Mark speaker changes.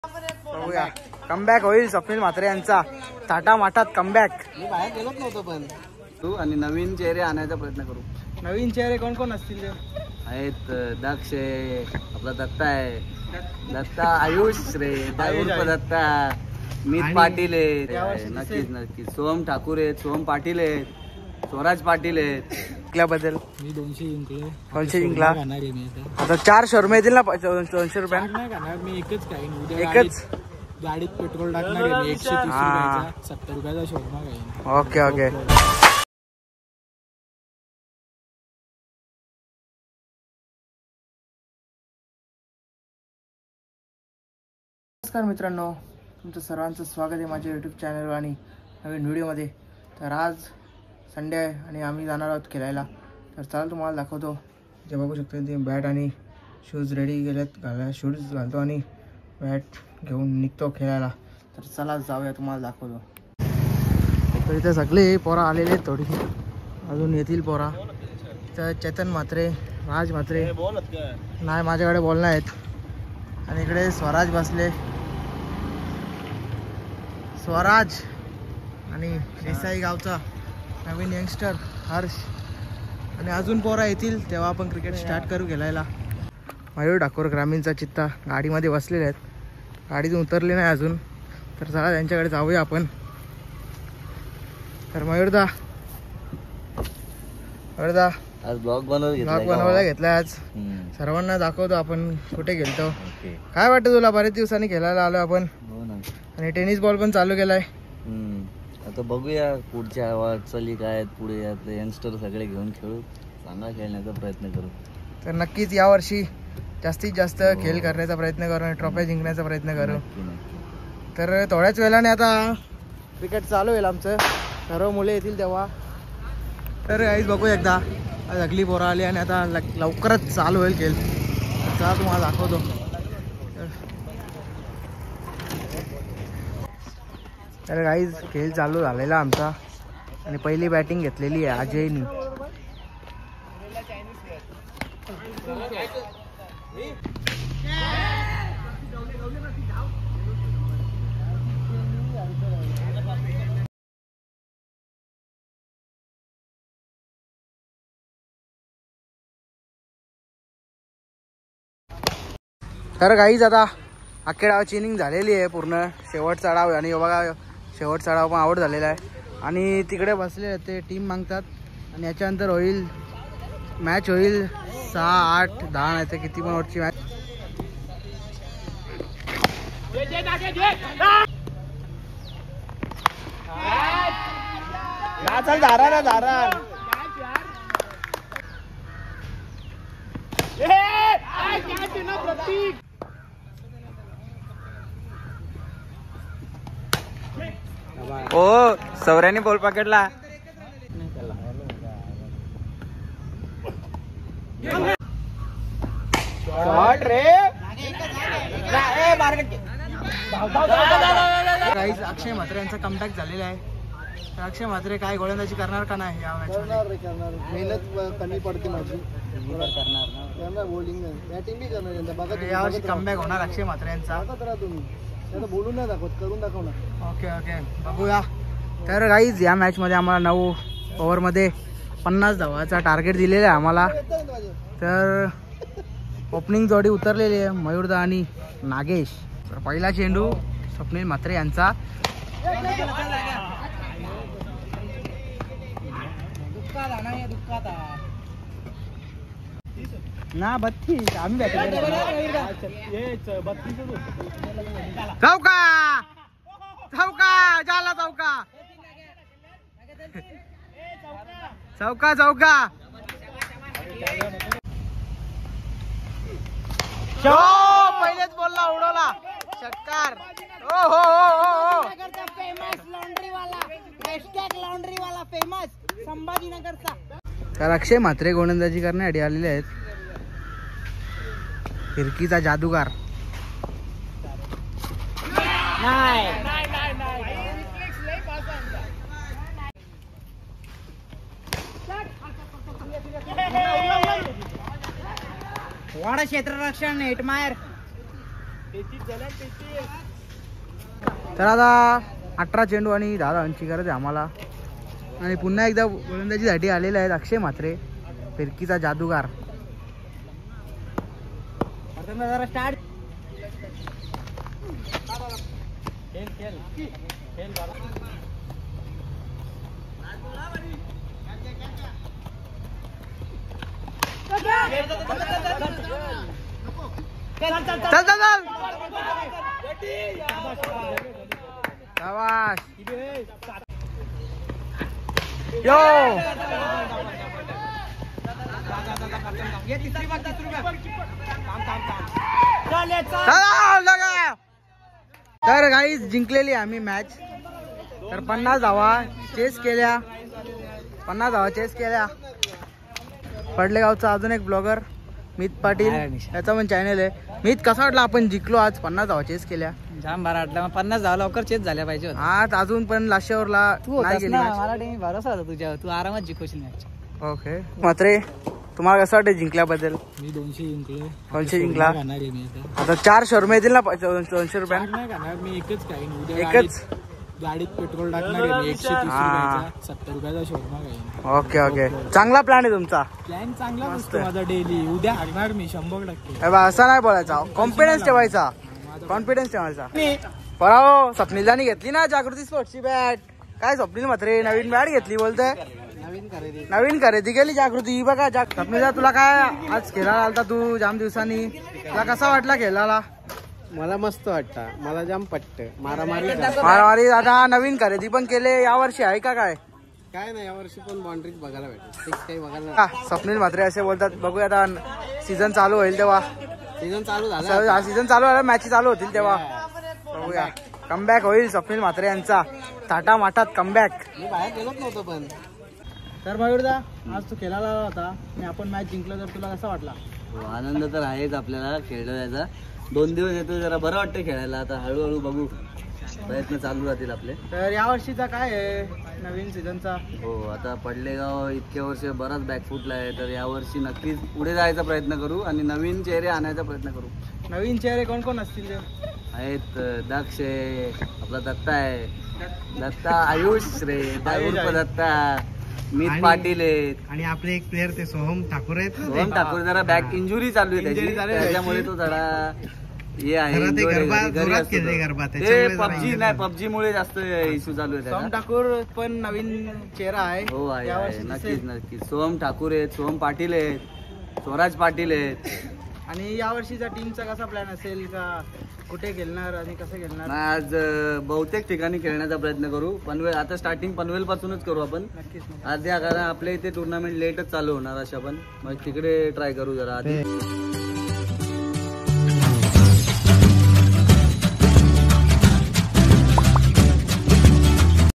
Speaker 1: बघूया कमबॅक होईल स्वप्नील म्हात्रे यांचा थाटा माठात कमबॅक.
Speaker 2: मी बाहेर गेलोच नव्हतो पण तू आणि नवीन चेहरे आणायचा प्रयत्न करू.
Speaker 1: नवीन चेहरे कोण कोण असतील ते
Speaker 2: आहेत. दक्ष आहे, आपला दत्ता आहे, दत्ता आयुष रे उर्फ दत्ता, मीत पाटील आहे, नक्कीच नक्कीच सोहम ठाकूर आहेत, सोहम पाटील आहेत, स्वराज पाटील आहेत.
Speaker 1: बद्दल
Speaker 3: मी 200 जिंकले.
Speaker 1: 200 जिंकला.
Speaker 3: मी
Speaker 1: आता 4 शोरमा येतील ना 200 रुपये.
Speaker 3: नाही खाणार मी एकच खाईन उद्या.
Speaker 1: एकच
Speaker 3: गाडीत पेट्रोल टाकणार आहे मी 130 रुपयाचा 70 रुपयाचा शोरमा खाईन.
Speaker 1: Okay okay. नमस्कार मित्रांनो, तुमचं सर्वांचं स्वागत आहे माझ्या यूट्यूब चॅनलवर आणि नवीन व्हिडिओमध्ये. तर आज संडे आहे आणि आम्ही जाणार आहोत खेळायला. तर चला तुम्हाला दाखवतो. जे बघू शकतो ते बॅट आणि शूज रेडी केलेत, शूज घालतो आणि बॅट घेऊन निघतो खेळायला. तर चला जाऊया, तुम्हाला दाखवतो. तर इथे सगळे पोरा आलेले आहेत, थोडी अजून येतील पोरा. तर चेतन म्हात्रे, राज म्हात्रे नाही माझ्याकडे बोलणं आहेत. आणि इकडे स्वराज बसले, स्वराज आणि देसाई गावचा नवीन यंगस्टर हर्ष. आणि अजून पोरा येतील तेव्हा आपण क्रिकेट स्टार्ट करू खेळायला. मयूर ठाकूर ग्रामीणचा चित्ता गाडीमध्ये बसलेले आहेत, गाडीतून उतरले नाही अजून. तर चला त्यांच्याकडे जाऊया आपण. तर मयूरदा
Speaker 2: आज ब्लॉग
Speaker 1: बनवायला घेतला. आज सर्वांना दाखवतो आपण कुठे गेलतो. काय वाटतं तुला? बरेच दिवसांनी खेळायला आलो आपण. आणि टेनिस बॉल पण चालू केलाय.
Speaker 2: आता बघूया पुढच्या वाटचाली काय आहेत. पुढे आपले यंगस्टर सगळे घेऊन खेळू, चांगला खेळण्याचा प्रयत्न करू.
Speaker 1: तर नक्कीच यावर्षी जास्तीत जास्त खेळ करण्याचा प्रयत्न करू आणि ट्रॉफी जिंकण्याचा प्रयत्न करू. तर थोड्याच वेळाने आता क्रिकेट चालू होईल आमचं, सर्व मुले येतील तेव्हा. तर आईच बघू एकदा. सगळी पोरं आली आणि आता लवकरच चालू होईल खेळ. चला तुम्हाला दाखवतो. तर गाईज खेळ चालू झालेला आमचा आणि पहिली बॅटिंग घेतलेली आहे अजयनी. तर गाईज आता अख्खे डावाची इनिंग झालेली आहे पूर्ण. शेवटचा डाव आणि बघा शेवटचा डाव पण आउट झालेला आहे. आणि तिकडे बसले ते टीम मागतात आणि याच्यानंतर होईल मॅच होईल 6, 8, 10 नाही तर किती पण ओव्हरची मॅच.
Speaker 2: ओ सौर्याने बॉल पकडला.
Speaker 1: शॉट रे. अक्षय म्हात्रे यांचा कमबॅक झालेला आहे. तर अक्षय म्हात्रे काय गोलंदाजी करणार का नाही या मॅच?
Speaker 2: करणार. मेहनत कमी पडते माझी. करणार बॉलिंग बॅटिंग बी करणार.
Speaker 1: यावर्षी कमबॅक होणार अक्षय म्हात्रे यांचा.
Speaker 2: बोलून नाही दाखवत, करून दाखव ना.
Speaker 1: ओके ओके बघूया. तर गाईज या मॅचमध्ये आम्हाला 9 ओव्हरमध्ये 50 धावाचा टार्गेट दिलेला आहे आम्हाला. तर ओपनिंग जोडी उतरलेली आहे मयूरदा आणि नागेश. तर पहिला चेंडू स्वप्नील म्हात्रे यांचा. ना 32 आम्ही बॅटिंग चौका चौका झाला. चौका चौका पहिलेच बोलला उडवला षटकार. ओ हो हो
Speaker 4: फेमस लॉन्ड्री वाला फेमस संभाजीनगरचा.
Speaker 1: तर अक्षय म्हात्रे गोलंदाजी करण्यासाठी आलेले आहेत. फिरकीचा जादूगार.
Speaker 4: वाडा क्षेत्ररक्षण नेटमायर.
Speaker 1: तर आता 18 चेंडू आणि 10 धावांची गरज आहे आम्हाला. आणि पुन्हा एकदा गोलंदाजीसाठी आलेले आहेत अक्षय म्हात्रे, फिरकीचा जादूगार. स्टार्ट. चल चल चल. शाबाश. यो तर गाईज जिंकलेली आम्ही मॅच. तर 50 धावा चेस केल्या, 50 धावा चेस केल्या. पडलेगावचा अजून एक ब्लॉगर मित पाटील, याचा पण चॅनल आहे. मित, कसा वाटला आपण जिंकलो आज? 50 धावा चेस केल्या.
Speaker 3: जाम बरा वाटला. 50 धावा लवकर चेस झाल्या पाहिजे.
Speaker 1: आज अजून पण लास्ट ओव्हरला नाही गेली मॅच.
Speaker 3: मला भरोसा होता तुझ्यावर, तू आरामात जिंकवशील मॅच.
Speaker 1: ओके मात्रे, तुम्हाला कसं वाटतं जिंकल्याबद्दल?
Speaker 3: मी 200 जिंकले.
Speaker 1: 200 जिंकला.
Speaker 3: खाणार आहे मी
Speaker 1: आता 4 शर्मा येतील ना 200 रुपये?
Speaker 3: नाही खाणार मी, एकच खाईन उद्या.
Speaker 1: एकच
Speaker 3: गाडीत पेट्रोल टाकणार आहे मी 130 रुपयाचा, 70 रुपयाचा शोरमा खाईन.
Speaker 1: ओके ओके, चांगला प्लॅन आहे तुमचा.
Speaker 3: प्लॅन चांगला असतो माझा. डेली उद्या हागणार मी 100%.
Speaker 1: असं नाही बोलायचा, कॉन्फिडन्स ठेवायचा, कॉन्फिडन्स ठेवायचा. पराव स्वप्नीलदानी घेतली ना जागृती स्पोर्ट्सची बॅट. काय स्वप्नील म्हात्रे नवीन बॅट घेतली बोलतोय? नवीन खरेदी केली जागृती. बघा स्वप्नीलदा, तुला काय आज खेळायला आलता तू जाम दिवसांनी, तुला कसा वाटला खेळायला?
Speaker 3: मला मस्त वाटतं, मला जाम पटत.
Speaker 1: मारामारी. आता नवीन खरेदी पण केले यावर्षी आहे का काय?
Speaker 3: काय नाही, यावर्षी पण बाउंड्रीज बघायला भेटत, काही बघायला.
Speaker 1: हा, स्वप्नील म्हात्रे असे बोलतात. बघूया आता सीझन चालू होईल तेव्हा.
Speaker 3: सीझन चालू झाला,
Speaker 1: सीझन चालू झाला, मॅच चालू होतील तेव्हा बघूया. कमबॅक होईल स्वप्नील म्हात्रे यांचा, थाटा माटात कमबॅक.
Speaker 3: मी बाहेर गेलोच नव्हतो पण.
Speaker 1: तर मयूरदा, आज तू खेळायला आला होता आणि आपण मॅच जिंकलो, तर तुला कसा वाटला?
Speaker 2: आनंद तर आहेच आपल्याला खेळलो याचा. 2 दिवस येतो, जरा बरं वाटतं खेळायला. आता हळूहळू बघू, प्रयत्न चालू राहतील आपले.
Speaker 1: तर या वर्षीचा काय आहे नवीन सीझनचा?
Speaker 2: हो, आता पडलेगाव इतक्या वर्ष बराच बॅकफुटला आहे, तर यावर्षी नक्कीच पुढे जायचा प्रयत्न करू आणि नवीन चेहरे आणायचा प्रयत्न करू.
Speaker 1: नवीन चेहरे कोण कोण असतील ते?
Speaker 2: आहेत दक्ष आहे, आपला दत्ता आहे, दत्ता आयुष रे उर्फ दत्ता, मित पाटील आहेत,
Speaker 1: आणि आपले एक प्लेअर ते सोहम ठाकूर आहेत.
Speaker 2: सोहम ठाकूर जरा बॅक इंजुरी चालू आहे त्याची, त्याच्यामुळे तो जरा हे आहे. पबजी नाही, पबजी मुळे जास्त इश्यू चालू आहे.
Speaker 1: सोहम ठाकूर पण नवीन चेहरा आहे.
Speaker 2: हो आहे, नक्कीच नक्कीच. सोहम ठाकूर आहेत, सोहम पाटील आहेत, स्वराज पाटील आहेत.
Speaker 1: आणि या वर्षीचा टीमचा कसा प्लॅन असेल का, कुठे खेळणार आणि कसं खेळणार?
Speaker 2: आज बहुतेक ठिकाणी खेळण्याचा प्रयत्न करू. पनवेल, आता स्टार्टिंग पनवेल पासूनच करू आपण.
Speaker 1: नक्कीच.
Speaker 2: आधी कारण आपल्या इथे टुर्नामेंट लेटच चालू होणार अशा, पण मग तिकडे ट्राय करू जरा आधी.